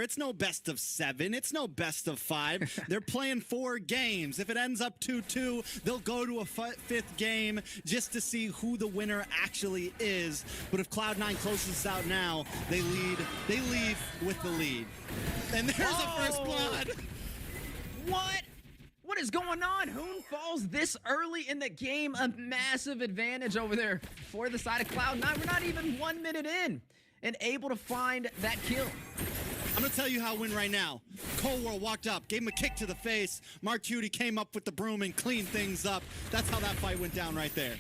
It's no best of 7. It's no best of 5. They're playing 4 games. If it ends up 2-2, they'll go to a 5th game just to see who the winner actually is. But if Cloud9 closes this out now, they leave with the lead. And there's a first blood. What is going on? Hoon falls this early in the game. A massive advantage over there for the side of Cloud9. We're not even 1 minute in and able to find that kill. I'm going to tell you how it went right now. Cold World walked up, gave him a kick to the face. Mark Cutie came up with the broom and cleaned things up. That's how that fight went down right there.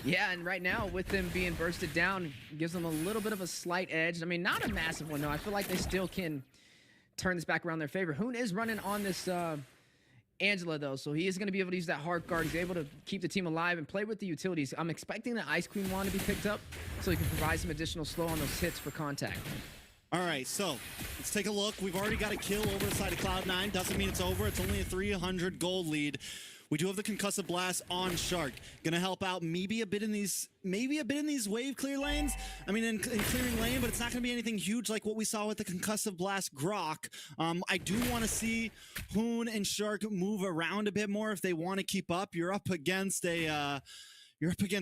Yeah, and right now, with them being bursted down, gives them a little bit of a slight edge. I mean, not a massive one, though. I feel like they still can turn this back around their favor. Hoon is running on this Angela, though, so he is going to be able to use that hard guard. He's able to keep the team alive and play with the utilities. I'm expecting the Ice Queen wand to be picked up so he can provide some additional slow on those hits for contact. All right, so let's take a look. We've already got a kill over the side of Cloud9. Doesn't mean it's over. It's only a 300 gold lead. We do have the concussive blast on Shark. Gonna help out maybe a bit in these wave clear lanes. I mean, in clearing lane, but it's not gonna be anything huge like what we saw with the concussive blast Grok. I do want to see Hoon and Shark move around a bit more if they want to keep up. You're up against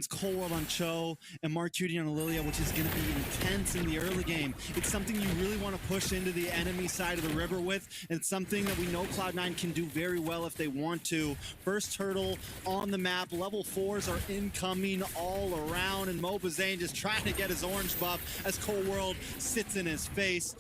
Cold World on Cho and Mark Cutie on Lilia, which is going to be intense in the early game. It's something you really want to push into the enemy side of the river with, and it's something that we know Cloud9 can do very well if they want to. First turtle on the map. Level 4s are incoming all around, and Mobaznae just trying to get his orange buff as Cold World sits in his face.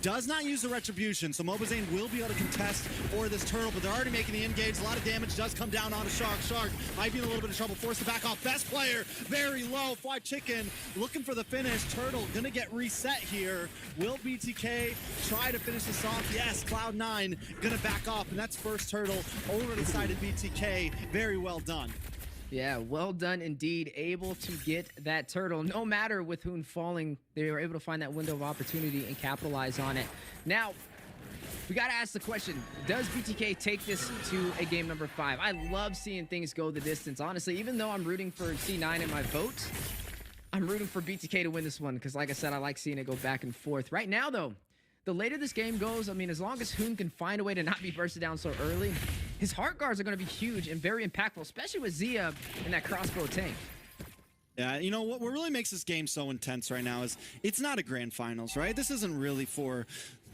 Does not use the retribution, so Mobaznae will be able to contest for this turtle, but they're already making the engage. A lot of damage does come down onto Shark. Shark might be in a little bit of trouble, forced to back off. Best player, very low. Fly Chicken looking for the finish. Turtle gonna get reset here. Will BTK try to finish this off? Yes, Cloud9 gonna back off, and that's first turtle over the side of BTK. Very well done. Yeah, well done indeed. Able to get that turtle. No matter with Hoon falling, they were able to find that window of opportunity and capitalize on it. Now, we got to ask the question, does BTK take this to a game number 5? I love seeing things go the distance. Honestly, even though I'm rooting for C9 in my vote, I'm rooting for BTK to win this one because, like I said, I like seeing it go back and forth. Right now, though, the later this game goes, I mean, as long as Hoon can find a way to not be bursted down so early, his heart guards are going to be huge and very impactful, especially with Zia and that crossbow tank. Yeah, you know, what really makes this game so intense right now is it's not a grand finals, right? This isn't really for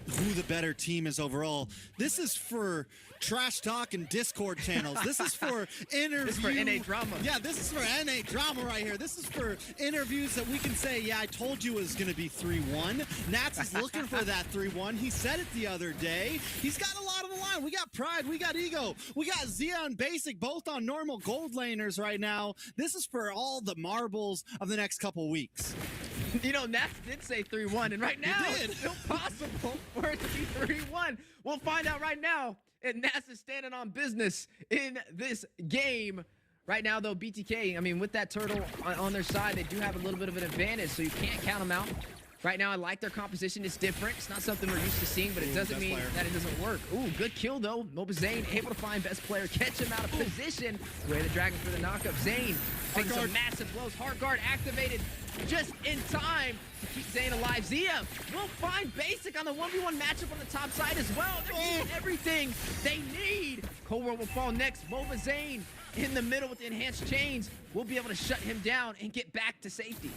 who the better team is overall. This is for trash talk and Discord channels. This is for interview. This is for NA drama. Yeah, this is for NA drama right here. This is for interviews that we can say, yeah, I told you it was going to be 3-1. Nats is looking for that 3-1. He said it the other day. He's got a lot on the line. We got pride. We got ego. We got Zia and Basic both on normal gold laners right now. This is for all the marbles of the next couple weeks. You know, Nact did say 3-1, and right now it's still possible for it to be 3-1. We'll find out right now, and Nact is standing on business in this game. Right now, though, BTK, I mean, with that turtle on their side, they do have a little bit of an advantage, so you can't count them out. Right now, I like their composition. It's different. It's not something we're used to seeing, but it doesn't mean that it doesn't work. Ooh, good kill, though. Mobaznae able to find best player, catch him out of position. Ray the Dragon for the knockup. Zane taking some massive blows. Hard guard activated just in time to keep Zane alive. Zia will find Basic on the 1v1 matchup on the top side as well. They're getting everything they need. Cold World will fall next. Mobaznae in the middle with the enhanced chains. We'll be able to shut him down and get back to safety.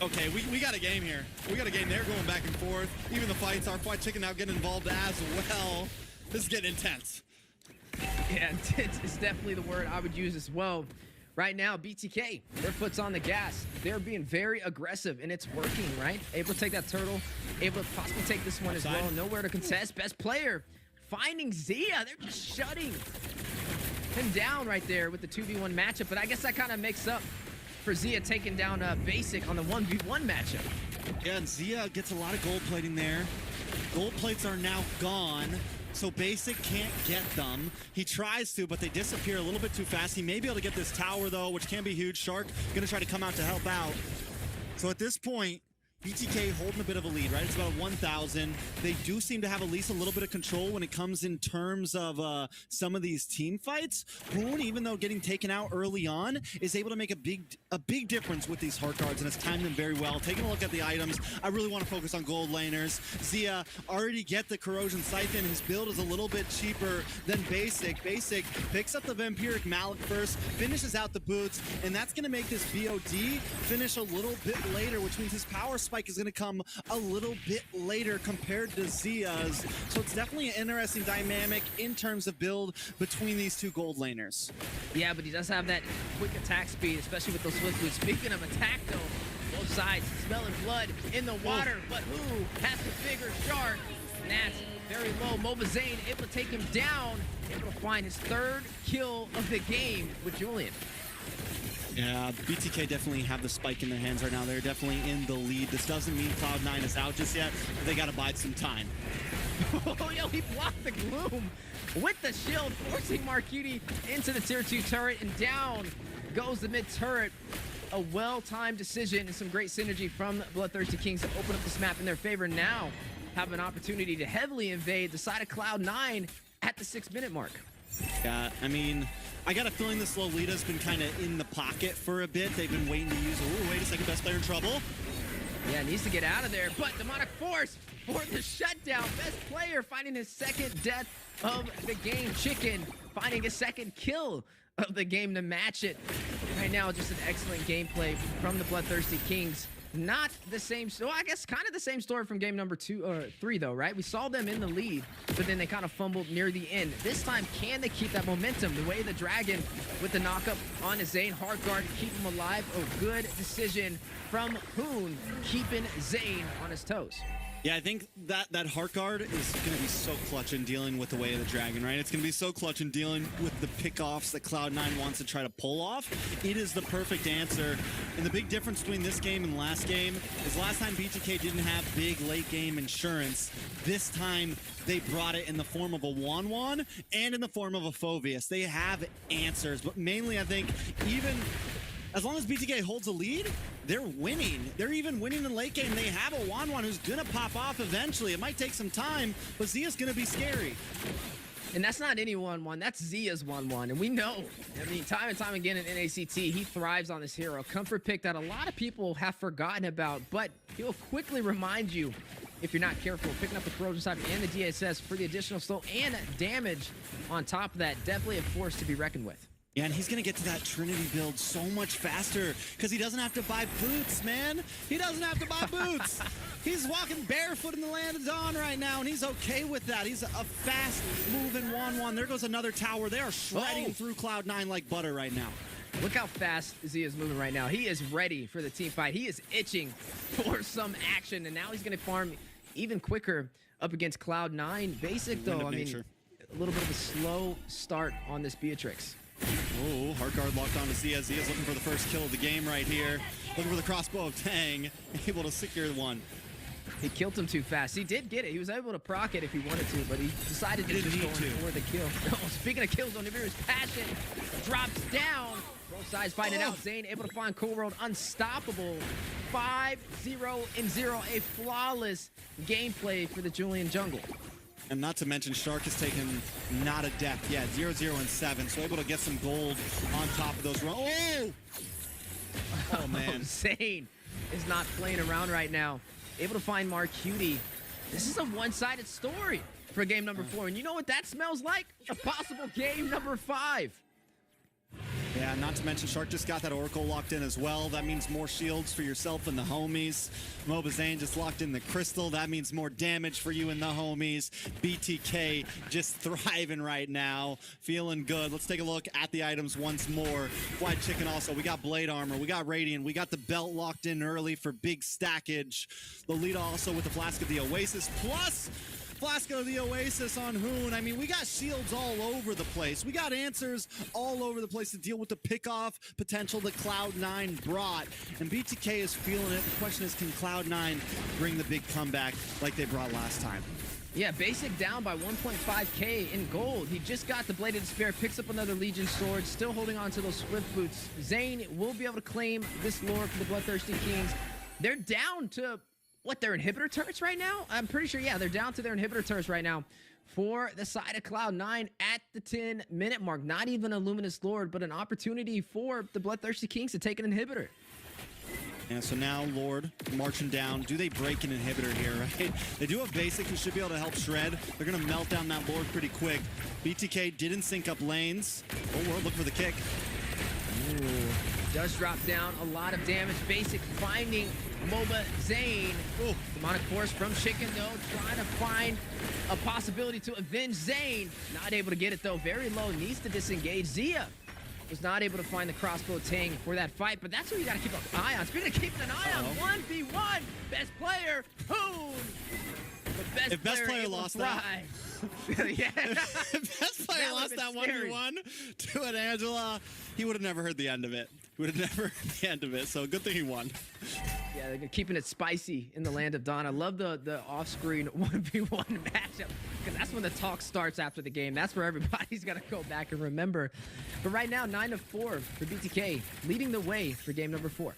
Okay, we got a game here. We got a game. They're going back and forth. Even the fights, our Fly Chicken now getting involved as well. This is getting intense. Yeah, intense is definitely the word I would use as well. Right now, BTK, their foot's on the gas. They're being very aggressive, and it's working, right? Able to take that turtle, able to possibly take this one as well. Nowhere to contest. Best player finding Zia. They're just shutting him down right there with the 2v1 matchup, but I guess that kind of makes up for Zia taking down Basic on the 1v1 matchup. Yeah, and Zia gets a lot of gold plating there. Gold plates are now gone, so Basic can't get them. He tries to, but they disappear a little bit too fast. He may be able to get this tower, though, which can be huge. Shark gonna try to come out to help out. So at this point, BTK holding a bit of a lead, right? It's about 1,000. They do seem to have at least a little bit of control when it comes in terms of some of these team fights. Hoon, even though getting taken out early on, is able to make a big difference with these heart guards, and it's timed them very well. Taking a look at the items, I really want to focus on gold laners. Zia already get the Corrosion Siphon. His build is a little bit cheaper than Basic. Basic picks up the Vampiric Mallet first, finishes out the boots, and that's going to make this BOD finish a little bit later, which means his power spike is going to come a little bit later compared to Zia's. So it's definitely an interesting dynamic in terms of build between these two gold laners. Yeah, but he does have that quick attack speed, especially with those swift boots. Speaking of attack, though, both sides smelling blood in the water, but who has the bigger shark? And that's very low. Mobaznae able to take him down, able to find his third kill of the game with Julian. Yeah, BTK definitely have the spike in their hands right now. They're definitely in the lead. This doesn't mean Cloud9 is out just yet. They got to bide some time. Oh, yo, he blocked the Gloom with the shield, forcing Marcuti into the tier 2 turret, and down goes the mid turret. A well-timed decision and some great synergy from Bloodthirsty Kings to open up this map in their favor. Now have an opportunity to heavily invade the side of Cloud9 at the 6-minute mark. Yeah, I mean, I got a feeling this Lolita's been kind of in the pocket for a bit. They've been waiting to use, oh, wait a second, best player in trouble. Yeah, needs to get out of there, but Demonic Force for the shutdown. Best player finding his second death of the game. Chicken finding his second kill of the game to match it. Right now, just an excellent gameplay from the Bloodthirsty Kings. Not the same, so I guess kind of the same story from game number 2 or 3 though, right? We saw them in the lead, but then they kind of fumbled near the end. This time, can they keep that momentum? The way the Dragon with the knockup on his Zane, hard guard to keep him alive. A good decision from Hoon, keeping Zane on his toes. Yeah, I think that heart guard is going to be so clutch in dealing with the way of the Dragon, right? It's going to be so clutch in dealing with the pickoffs that Cloud9 wants to try to pull off. It is the perfect answer. And the big difference between this game and last game is last time BTK didn't have big late game insurance. This time they brought it in the form of a Wan and in the form of a Phoveus. They have answers, but mainly I think even as long as BTK holds a lead, they're winning. They're even winning in late game. They have a Wan who's gonna pop off eventually. It might take some time, but Zia's gonna be scary. And that's not any 1-1, that's Zia's 1-1. And we know, I mean, time and time again in NACT, he thrives on this hero. Comfort pick that a lot of people have forgotten about, but he'll quickly remind you if you're not careful. Picking up the Corrosion Siphon and the DSS for the additional slow and damage on top of that. Definitely a force to be reckoned with. Yeah, and he's going to get to that Trinity build so much faster because he doesn't have to buy boots, man. He doesn't have to buy boots. He's walking barefoot in the land of Dawn right now, and he's okay with that. He's a fast-moving Wan. There goes another tower. They are shredding through Cloud9 like butter right now. Look how fast Zia is moving right now. He is ready for the team fight. He is itching for some action, and now he's going to farm even quicker up against Cloud9. Basic, though, I mean, a little bit of a slow start on this Beatrix. Oh, hard guard locked on to Zia. Zia's looking for the first kill of the game right here. Looking for the crossbow of Tang. Able to secure one. He killed him too fast. He did get it. He was able to proc it if he wanted to, but he decided to just go for the kill. Oh, speaking of kills, Onibiru's passion drops down. Both sides fighting it out. Zane able to find Cool World unstoppable. 5-0-0. A flawless gameplay for the Julian jungle. And not to mention, Shark has taken not a death yet. 0-0-7, so able to get some gold on top of those. Oh! Oh, man. Zane is not playing around right now. Able to find Marcuti. This is a one-sided story for game number 4. And you know what that smells like? A possible game number 5. Yeah, not to mention Shark just got that Oracle locked in as well. That means more shields for yourself and the homies. Mobaznae just locked in the Crystal. That means more damage for you and the homies. BTK just thriving right now. Feeling good. Let's take a look at the items once more. White Chicken also. We got Blade Armor. We got Radiant. We got the belt locked in early for big stackage. Lolita also with the Flask of the Oasis. Plus Flask of the Oasis on Hoon. I mean, we got shields all over the place. We got answers all over the place to deal with the pick-off potential that Cloud9 brought. And BTK is feeling it. The question is, can Cloud9 bring the big comeback like they brought last time? Yeah, Basic down by 1.5k in gold. He just got the Bladed Despair, picks up another Legion sword, still holding on to those Swift Boots. Zane will be able to claim this lore for the Bloodthirsty Kings. They're down to what, their inhibitor turrets right now? I'm pretty sure, yeah, they're down to their inhibitor turrets right now for the side of Cloud9 at the 10-minute mark. Not even a Luminous Lord, but an opportunity for the Bloodthirsty Kings to take an inhibitor. Yeah, so now Lord marching down. Do they break an inhibitor here, right? They do have basic who should be able to help shred. They're going to melt down that Lord pretty quick. BTK didn't sync up lanes. Oh, World look for the kick. Ooh, does drop down a lot of damage. Basic finding Mobaznae. Ooh, demonic force from Chicken though, trying to find a possibility to avenge Zane. Not able to get it though. Very low, needs to disengage. Zia was not able to find the crossbow Tang for that fight, but that's what you got to keep an eye on. Speaking of keeping an eye on, 1v1, best player, boom! If best player lost that. Yeah. If best player lost that 1v1 to an Angela, he would have never heard the end of it. He would have never heard the end of it, so good thing he won. Yeah, they're keeping it spicy in the land of Dawn. I love the off-screen 1v1 matchup, because that's when the talk starts after the game. That's where everybody's got to go back and remember. But right now, 9-4 for BTK, leading the way for game number 4.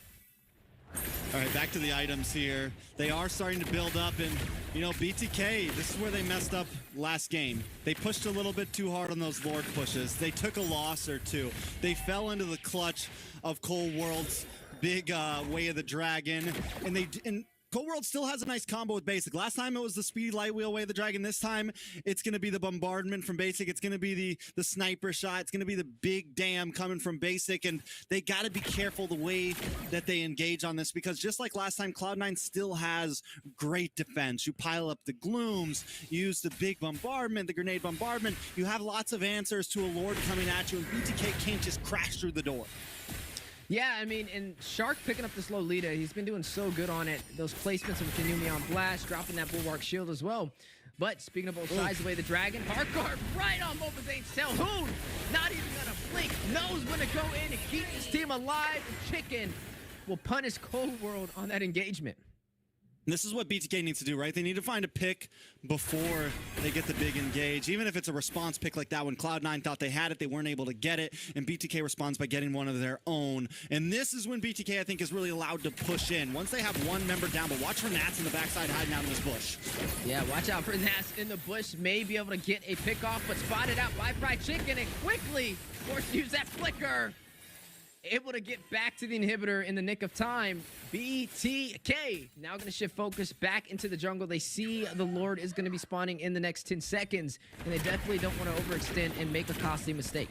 All right, back to the items here. They are starting to build up, and, you know, BTK, this is where they messed up last game. They pushed a little bit too hard on those Lord pushes. They took a loss or two. They fell into the clutch of Cold World's big Way of the Dragon, and Cold World still has a nice combo with Basic. Last time it was the Speedy Light Wheel Way of the Dragon. This time it's going to be the Bombardment from Basic. It's going to be the Sniper Shot. It's going to be the Big Dam coming from Basic. And they got to be careful the way that they engage on this, because just like last time, Cloud9 still has great defense. You pile up the Glooms, use the big Bombardment, the Grenade Bombardment. You have lots of answers to a Lord coming at you, and BTK can't just crash through the door. Yeah, I mean, and Shark picking up this Lolita, he's been doing so good on it. Those placements with the new Neon Blast, dropping that Bulwark Shield as well. But speaking of both sides, away the Dragon, hard guard right on Mobaznae's tail. Hoon, not even gonna blink, knows when to go in and keep his team alive. And Chicken will punish Cold World on that engagement. This is what BTK needs to do, right? They need to find a pick before they get the big engage. Even if it's a response pick like that, when Cloud9 thought they had it, they weren't able to get it, and BTK responds by getting one of their own. And this is when BTK, I think, is really allowed to push in. Once they have one member down, but watch for Nats in the backside hiding out in this bush. Yeah, watch out for Nats in the bush. May be able to get a pick off, but spotted out by Fried Chicken, and quickly forced to use that flicker. Able to get back to the inhibitor in the nick of time. BTK now going to shift focus back into the jungle. They see the Lord is going to be spawning in the next 10 seconds, and they definitely don't want to overextend and make a costly mistake.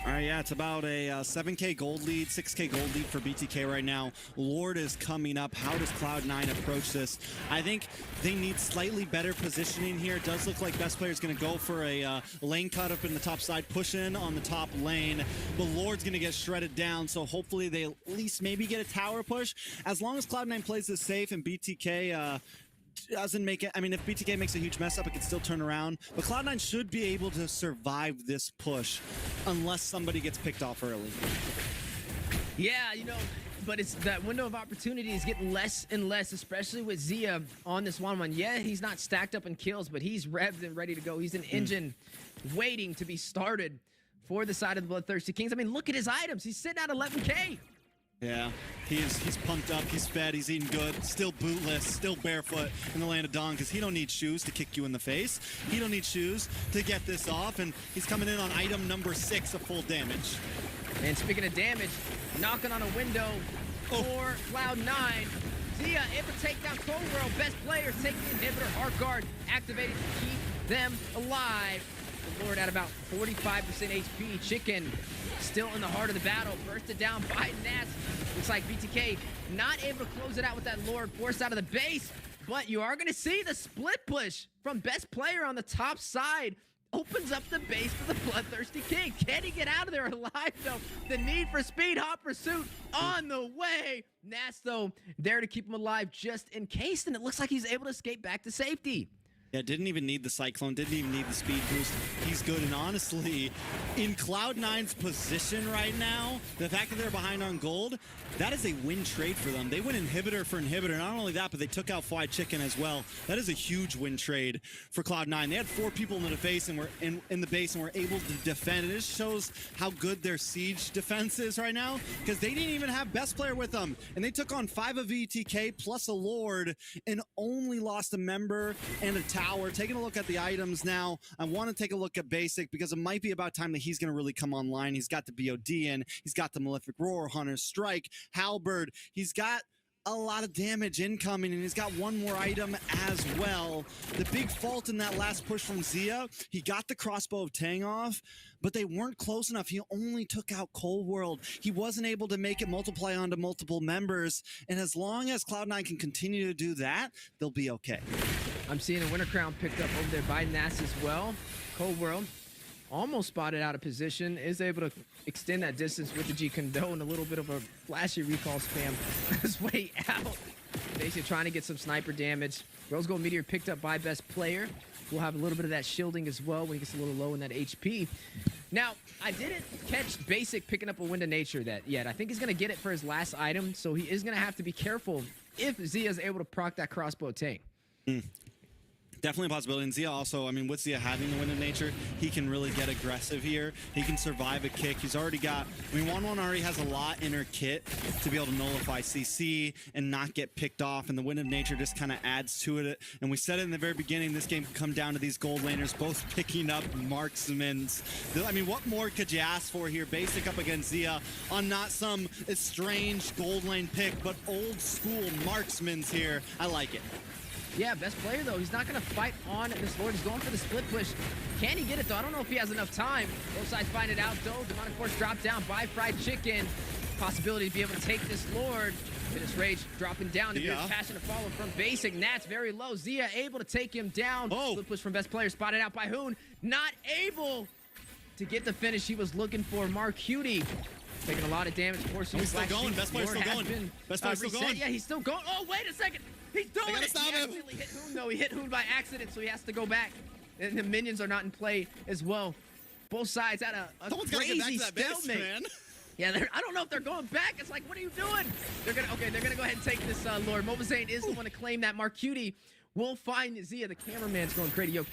All right, yeah, it's about a 7K gold lead, 6K gold lead for BTK right now. Lord is coming up. How does Cloud9 approach this? I think they need slightly better positioning here. It does look like best player is going to go for a lane cut up in the top side, push in on the top lane. But Lord's going to get shredded down, so hopefully they at least maybe get a tower push. As long as Cloud9 plays this safe and BTK doesn't make it. I mean, if BTK makes a huge mess up, it can still turn around. But Cloud9 should be able to survive this push unless somebody gets picked off early. Yeah, you know, but it's that window of opportunity is getting less and less, especially with Zia on this 1-1. Yeah, he's not stacked up in kills, but he's revved and ready to go. He's an engine waiting to be started for the side of the Bloodthirsty Kings. I mean, look at his items. He's sitting at 11K. Yeah, he's pumped up, he's fed, he's eating good, still bootless, still barefoot in the land of Dawn, because he don't need shoes to kick you in the face. He don't need shoes to get this off, and he's coming in on item number 6 of full damage. And speaking of damage, knocking on a window for Cloud9. Zia able to take down Cold World. Best player taking the inhibitor. Heart Guard activated to keep them alive. The Lord at about 45% HP. Chicken still in the heart of the battle. Bursted down by Nats. Looks like BTK not able to close it out with that Lord. Forced out of the base. But you are going to see the split push from best player on the top side. Opens up the base for the Bloodthirsty King. Can he get out of there alive, though? The need for speed hop pursuit on the way. Nats, though, there to keep him alive just in case. And it looks like he's able to escape back to safety. Yeah, didn't even need the Cyclone, didn't even need the speed boost. He's good, and honestly, in Cloud9's position right now, the fact that they're behind on gold, that is a win trade for them. They went inhibitor for inhibitor. Not only that, but they took out Fly Chicken as well. That is a huge win trade for Cloud9. They had 4 people in the base and were in the base and were able to defend. It just shows how good their siege defense is right now, because they didn't even have best player with them, and they took on 5 of VTK plus a Lord and only lost a member and a tower. Taking a look at the items now, I want to take a look at Basic because it might be about time that he's going to really come online. He's got the BOD in, he's got the Malefic Roar, Hunter Strike, Halberd. He's got a lot of damage incoming, and he's got one more item as well. The big fault in that last push from Zia, he got the crossbow of Tang off, but they weren't close enough. He only took out Cold World. He wasn't able to make it multiply onto multiple members, and as long as Cloud9 can continue to do that, they'll be okay. I'm seeing a Winter Crown picked up over there by Nass as well. Cold World almost spotted out of position, is able to extend that distance with the G Condone. A little bit of a flashy recall spam on his way out. Basically trying to get some sniper damage. Rose Gold Meteor picked up by best player. We'll have a little bit of that shielding as well when he gets a little low in that HP. Now, I didn't catch Basic picking up a Wind of Nature that yet. I think he's going to get it for his last item, so he is going to have to be careful if Zia is able to proc that crossbow tank. Definitely a possibility. And Zia also, I mean, with Zia having the Wind of Nature, he can really get aggressive here. He can survive a kick. He's already got, I mean, 1-1 already has a lot in her kit to be able to nullify CC and not get picked off. And the Wind of Nature just kind of adds to it. And we said it in the very beginning, this game could come down to these gold laners both picking up marksmans. I mean, what more could you ask for here? Basic up against Zia on not some strange gold lane pick, but old school marksmans here. I like it. Yeah, best player, though. He's not going to fight on this Lord. He's going for the split push. Can he get it, though? I don't know if he has enough time. Both sides find it out, though. Demonic Force dropped down by Fried Chicken. Possibility to be able to take this Lord. Finish Rage dropping down. To passion to follow from Basic. Nat's very low. Zia able to take him down. Split push from best player. Spotted out by Hoon. Not able to get the finish he was looking for. Mark Cutie taking a lot of damage. Forcing he's still going. Best player's still going. Best player's still going. Yeah, he's still going. Oh, wait a second. He's doing it! Stop he him. accidentally hit Hoon, though. He hit Hoon by accident, so he has to go back. And the minions are not in play as well. Both sides at a crazy stalemate. Man. Yeah, I don't know if they're going back. It's like, what are you doing? They're gonna go ahead and take this Lord. Mobaznae is the one to claim that. Mark Cutie will find Zia. The cameraman's going crazy. Yo,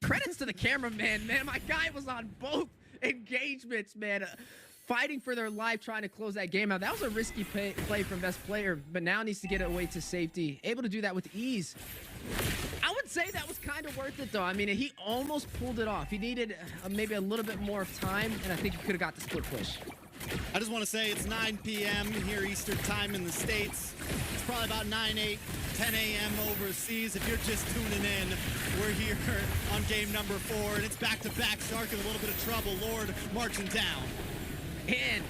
credits to the cameraman, man. My guy was on both engagements, man. Fighting for their life, trying to close that game out. That was a risky play from best player, but now needs to get it away to safety. Able to do that with ease. I would say that was kind of worth it, though. I mean, he almost pulled it off. He needed maybe a little bit more of time, and I think he could have got the split push. I just want to say it's 9 p.m. here Eastern time in the States. It's probably about 9, 8, 10 a.m. overseas. If you're just tuning in, we're here on game number 4, and it's back-to-back. Shark in a little bit of trouble. Lord marching down. And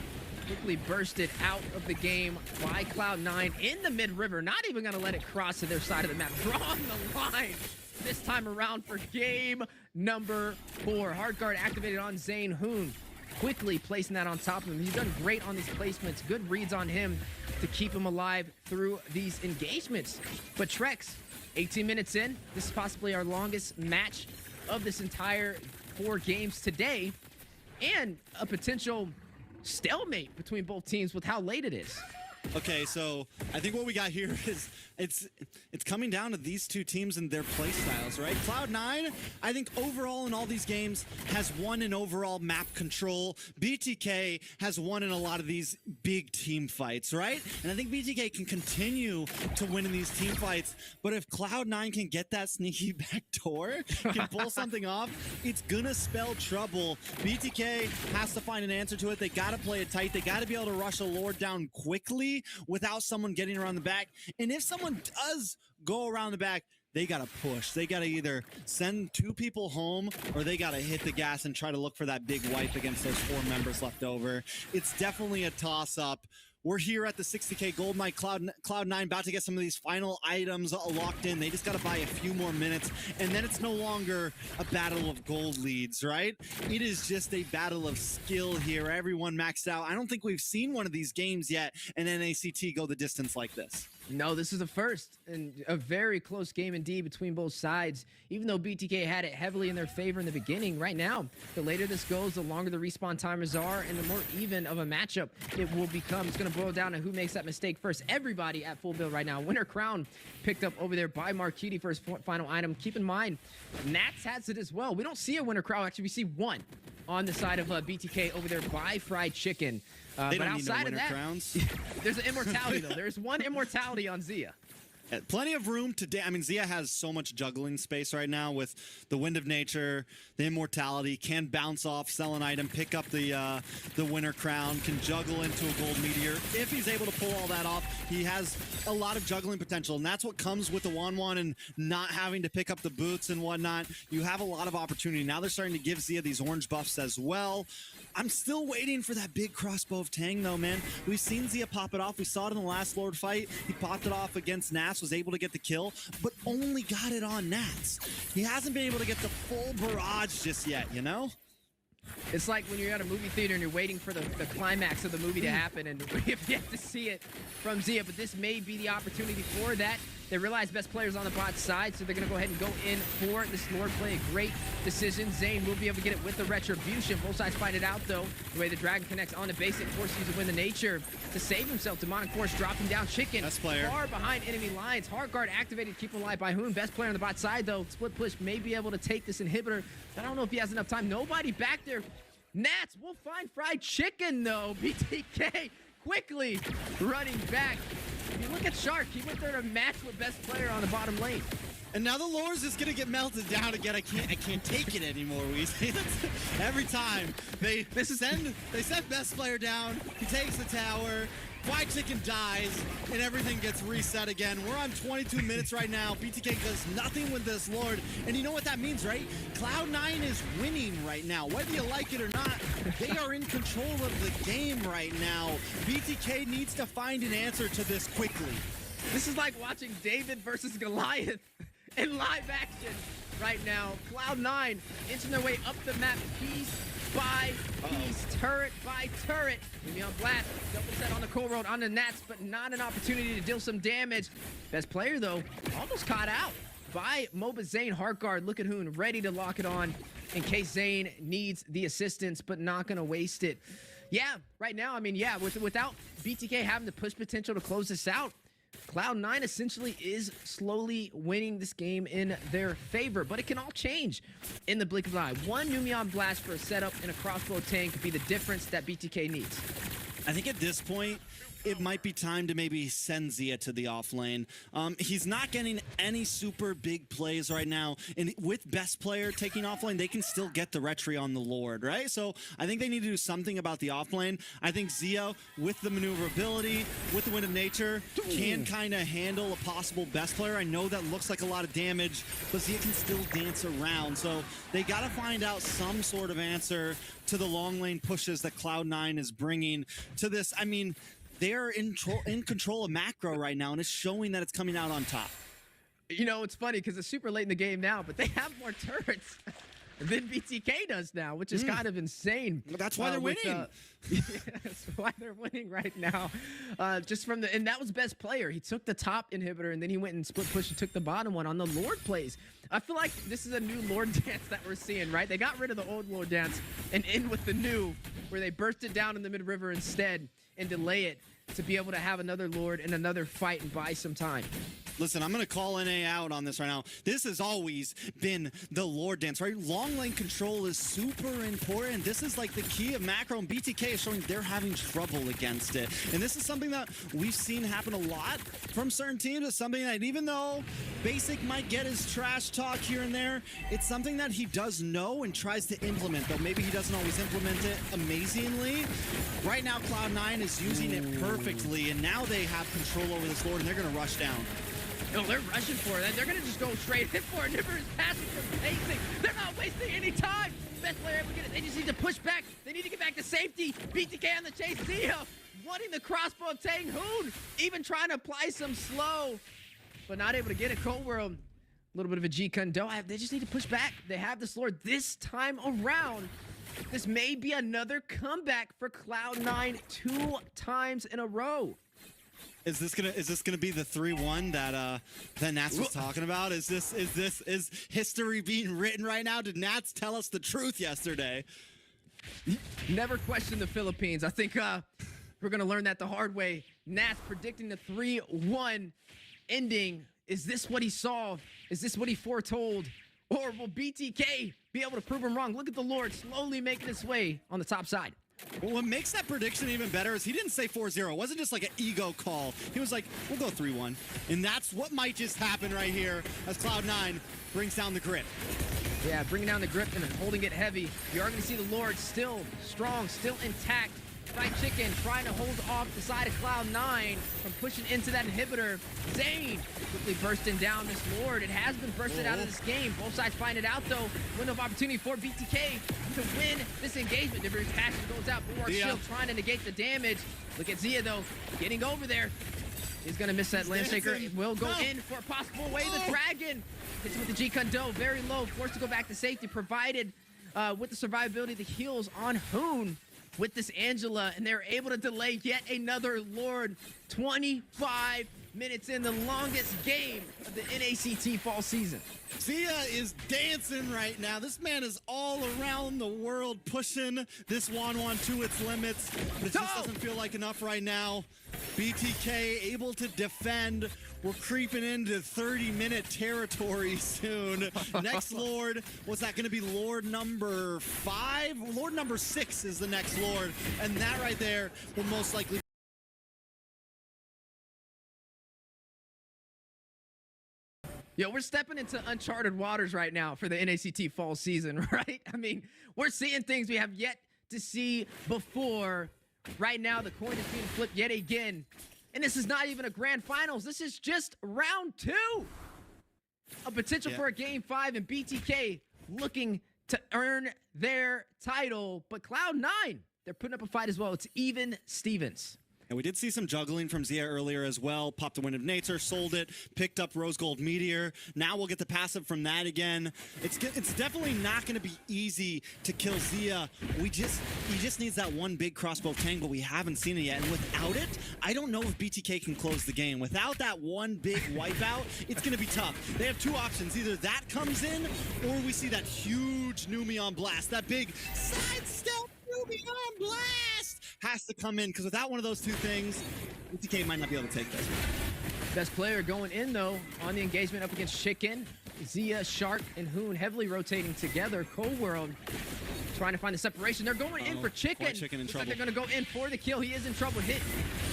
quickly bursted out of the game by Cloud9 in the mid-river. Not even going to let it cross to their side of the map. Drawing the line this time around for game number 4. Hard guard activated on Zane Hoon. Quickly placing that on top of him. He's done great on these placements. Good reads on him to keep him alive through these engagements. But Trex, 18 minutes in. This is possibly our longest match of this entire 4 games today. And a potential stalemate between both teams with how late it is. Okay, so I think what we got here is it's coming down to these two teams and their play styles, right? Cloud9, I think overall in all these games has won in overall map control. BTK has won in a lot of these big team fights, right? And I think BTK can continue to win in these team fights, but if Cloud9 can get that sneaky back door, can pull something off, it's gonna spell trouble. BTK has to find an answer to it. They gotta play it tight. They gotta be able to rush a Lord down quickly without someone getting around the back. And if someone does go around the back, they gotta push. They gotta either send 2 people home or they gotta hit the gas and try to look for that big wipe against those 4 members left over. It's definitely a toss-up. We're here at the 60K Gold Mine. Cloud9 about to get some of these final items locked in. They just got to buy a few more minutes, and then it's no longer a battle of gold leads, right? It is just a battle of skill here. Everyone maxed out. I don't think we've seen one of these games yet, and NACT go the distance like this. No, this is the first and a very close game indeed between both sides. Even though BTK had it heavily in their favor in the beginning, right now, the later this goes, the longer the respawn timers are, and the more even of a matchup it will become. It's going to boil down to who makes that mistake first. Everybody at full build right now. Winter Crown picked up over there by Marquiti for his final item. Keep in mind, Nats has it as well. We don't see a Winter Crown. Actually, we see one on the side of BTK over there by Fried Chicken. They but don't outside need no of that, crowns. there's an immortality though. There's one immortality on Zia. Plenty of room to I mean, Zia has so much juggling space right now with the Wind of Nature, the Immortality, can bounce off, sell an item, pick up the Winter Crown, can juggle into a Gold Meteor. If he's able to pull all that off, he has a lot of juggling potential, and that's what comes with the Wanwan and not having to pick up the boots and whatnot. You have a lot of opportunity. Now they're starting to give Zia these orange buffs as well. I'm still waiting for that big crossbow of Tang, though, man. We've seen Zia pop it off. We saw it in the last Lord fight. He popped it off against Nats, was able to get the kill, but only got it on Nats. He hasn't been able to get the full barrage just yet, you know? It's like when you're at a movie theater and you're waiting for the climax of the movie to happen, and you have to see it from Zia, but this may be the opportunity for that. They realize best players on the bot side, so they're going to go ahead and go in for this Lord play. A great decision. Zane will be able to get it with the Retribution. Both sides fight it out, though. The way the Dragon connects on the basic, force uses Wind of Nature to save himself. Demonic Force dropping down Chicken. Best player. Far behind enemy lines. Hard guard activated, keep him alive by Hoon. Best player on the bot side, though. Split push may be able to take this inhibitor. I don't know if he has enough time. Nobody back there. Nats will find Fried Chicken, though. BTK quickly running back. If you look at Shark, he went there to match with best player on the bottom lane. And now the Lore's just gonna get melted down again. I can't take it anymore, Weezy. Every time they send best player down, he takes the tower, Fried Chicken dies, and everything gets reset again. We're on 22 minutes right now. BTK does nothing with this Lord. And you know what that means, right? Cloud9 is winning right now. Whether you like it or not, they are in control of the game right now. BTK needs to find an answer to this quickly. This is like watching David versus Goliath in live action right now. Cloud9 inching their way up the map piece by piece, turret by turret. Maybe on Blast, double set on the Cold Road on the Nats, but not an opportunity to deal some damage. Best player, though, almost caught out by Mobaznae. Heart guard, look at Hoon, ready to lock it on in case Zane needs the assistance, but not going to waste it. Yeah, right now, I mean, yeah, without BTK having the push potential to close this out, Cloud9 essentially is slowly winning this game in their favor, but it can all change in the blink of an eye. One Numion Blast for a setup and a crossbow tank could be the difference that BTK needs. I think at this point, it might be time to maybe send Zia to the off lane. He's not getting any super big plays right now. And with best player taking off lane, they can still get the retry on the Lord, right? So I think they need to do something about the off lane. I think Zia, with the maneuverability, with the Wind of Nature, can kind of handle a possible best player. I know that looks like a lot of damage, but Zia can still dance around. So they got to find out some sort of answer to the long lane pushes that Cloud9 is bringing to this. I mean, they're in control of macro right now, and it's showing that it's coming out on top. You know, it's funny because it's super late in the game now, but they have more turrets than BTK does now, which is kind of insane. That's why they're winning. That's why they're winning right now. Just from and that was best player. He took the top inhibitor, and then he went and split push and took the bottom one on the Lord plays. I feel like this is a new Lord dance that we're seeing, right? They got rid of the old Lord dance and in with the new, where they burst it down in the mid-river instead and delay it to be able to have another Lord and another fight and buy some time. Listen, I'm going to call NA out on this right now. This has always been the Lord dance, right? Long lane control is super important. This is like the key of macro, and BTK is showing they're having trouble against it. And this is something that we've seen happen a lot from certain teams. It's something that even though Basic might get his trash talk here and there, it's something that he does know and tries to implement, though maybe he doesn't always implement it amazingly. Right now, Cloud9 is using it perfectly, and now they have control over this Lord, and they're going to rush down. No, they're rushing for it. They're going to just go straight in for it. Nipper is passing for Basic. They're not wasting any time. Best player ever get it. They just need to push back. They need to get back to safety. BTK on the chase. Zia wanting the crossbow of Tang Hoon. Even trying to apply some slow, but not able to get it. Cold World, a little bit of a G-Kundo. They just need to push back. They have this Lord this time around. This may be another comeback for Cloud9 2 times in a row. Is this gonna be the 3-1 that Nats was talking about? Is history being written right now? Did Nats tell us the truth yesterday? Never question the Philippines. I think we're gonna learn that the hard way. Nats predicting the 3-1 ending. Is this what he saw? Is this what he foretold? Or will BTK be able to prove him wrong? Look at the Lord slowly making his way on the top side. Well, what makes that prediction even better is he didn't say 4-0. It wasn't just like an ego call. He was like, we'll go 3-1. And that's what might just happen right here as Cloud9 brings down the grip. Yeah, bringing down the grip and holding it heavy. You are going to see the Lord still strong, still intact. Fried Chicken trying to hold off the side of Cloud9 from pushing into that inhibitor. Zane quickly bursting down this Lord. It has been bursted out of this game. Both sides find it out, though. Window of opportunity for BTK to win this engagement. The reverse passion goes out. Bulwark Shield trying to negate the damage. Look at Zia, though, getting over there. He's going to miss that Landshaker. It will go in for a possible way. The Dragon hits him with the G-Kundo. Very low. Forced to go back to safety. Provided with the survivability, the heals on Hoon with this Angela, and they're able to delay yet another Lord. 25 minutes in, the longest game of the NACT fall season. Zia is dancing right now. This man is all around the world pushing this Wanwan to its limits, but it just doesn't feel like enough right now. BTK able to defend. We're creeping into 30-minute territory soon. Next Lord, what's that going to be? Lord number 5? Lord number 6 is the next Lord, and that right there will most likely... Yo, we're stepping into uncharted waters right now for the NACT fall season, right? I mean, we're seeing things we have yet to see before. Right now, the coin is being flipped yet again. And this is not even a grand finals. This is just round 2. A potential for a game 5, and BTK looking to earn their title. But Cloud9, they're putting up a fight as well. It's even Stevens. And we did see some juggling from Zia earlier as well. Popped the Wind of Nature, sold it, picked up Rose Gold Meteor. Now we'll get the passive from that again. It's definitely not going to be easy to kill Zia. He just needs that one big crossbow tank, but we haven't seen it yet. And without it, I don't know if BTK can close the game. Without that one big wipeout, it's going to be tough. They have 2 options. Either that comes in, or we see that huge Numion blast, that big sidestep Numion blast has to come in, because without one of those 2 things, BTK might not be able to take this. Best player going in, though, on the engagement up against Chicken. Zia, Shark, and Hoon heavily rotating together. Cold World trying to find the separation. They're going in for Chicken. Chicken in Looks trouble. like they're going to go in for the kill. He is in trouble. Hit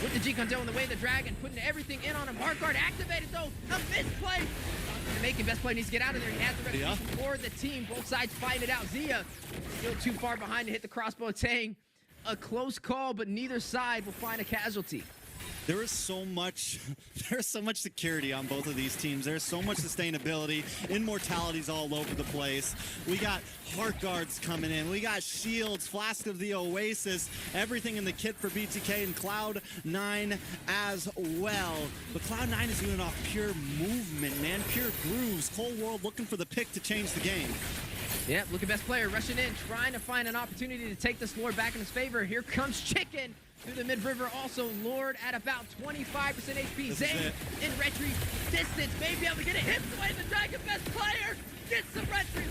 with the G-Kundo in the way of the Dragon, putting everything in on him. Hard guard activated, though. A misplay. Making best play needs to get out of there. He has the reputation for the team. Both sides fight it out. Zia still too far behind to hit the crossbow tang. A close call, but neither side will find a casualty. There's so much security on both of these teams. There's so much sustainability. Immortality's all over the place. We got heart guards coming in. We got shields, Flask of the Oasis, everything in the kit for BTK and Cloud9 as well. But Cloud9 is doing it off pure movement, man, pure grooves. Cold World looking for the pick to change the game. Yep, look at best player rushing in, trying to find an opportunity to take this Lord back in his favor. Here comes Chicken through the mid-river. Also, Lord at about 25% HP. Zane in retry distance, may be able to get a hit away. The Dragon best player gets the retry.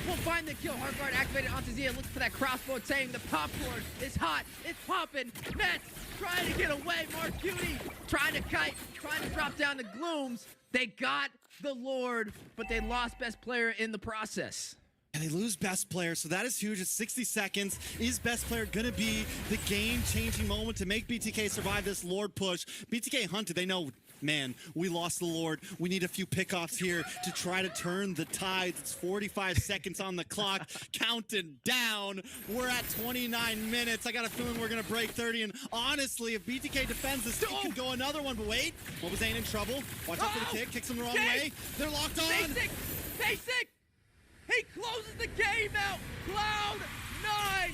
We'll find the kill. Hard guard activated onto Zia. Looks for that crossbow tang. The popcorn is hot. It's popping. Nets trying to get away. Mark Cutie trying to kite, trying to drop down the glooms. They got the Lord, but they lost best player in the process. And they lose best player, so that is huge. It's 60 seconds. Is best player going to be the game-changing moment to make BTK survive this Lord push? BTK hunted. They know, man, we lost the Lord. We need a few pickoffs here to try to turn the tides. It's 45 seconds on the clock, counting down. We're at 29 minutes. I got a feeling we're going to break 30. And honestly, if BTK defends this, it could go another one. But wait, Mobaznae in trouble. Watch out for the kick. Kicks him the wrong way. They're locked on. Basic. He closes the game out. Cloud9,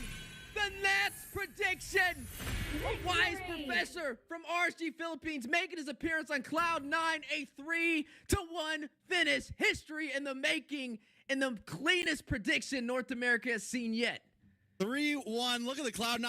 the Nats prediction. A wise professor from RSG Philippines making his appearance on Cloud9. A 3-1 finish. History in the making, and the cleanest prediction North America has seen yet. 3-1. Look at the Cloud9.